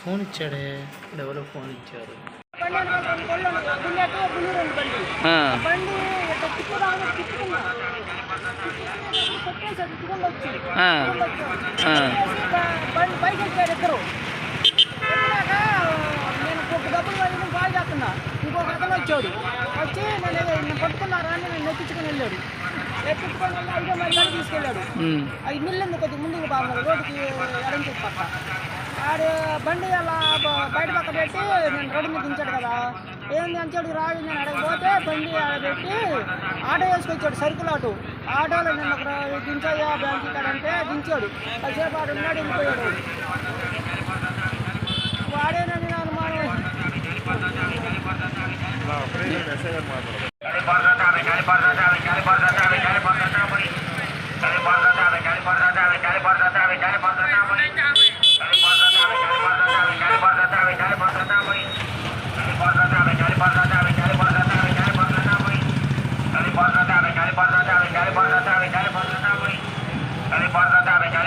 Phone ఇచ్చాడే, ఎవరో phone ఇచ్చారు. ఇంకొక అతను వచ్చాడు, వచ్చి నేను పట్టుకున్నారా అని నేను ఎక్కించుకొని వెళ్ళాడు. ఎక్కించుకొని వెళ్ళి ఐదో మైలు తీసుకెళ్ళాడు. అది మిల్లింది కొద్దిగా ముందుకు బాగా రోడ్డుకి ఎడంకి పక్క. ఆడు బండి అలా బయట పక్క పెట్టి నేను రోడ్డు మీద దించాడు కదా, ఏంది అంచాడు రాడు. నేను అడగపోతే బండి పెట్టి ఆటో వేసుకొచ్చాడు, సరుకులు ఆటోలో నేను ఒక దించాయా బ్యాంక్ ఇక్కడంటే దించాడు. కాసేపు ఆడు ఉన్నాడు, వెళ్ళిపోయాడు. వాడేనని నా అనుమానం. Cali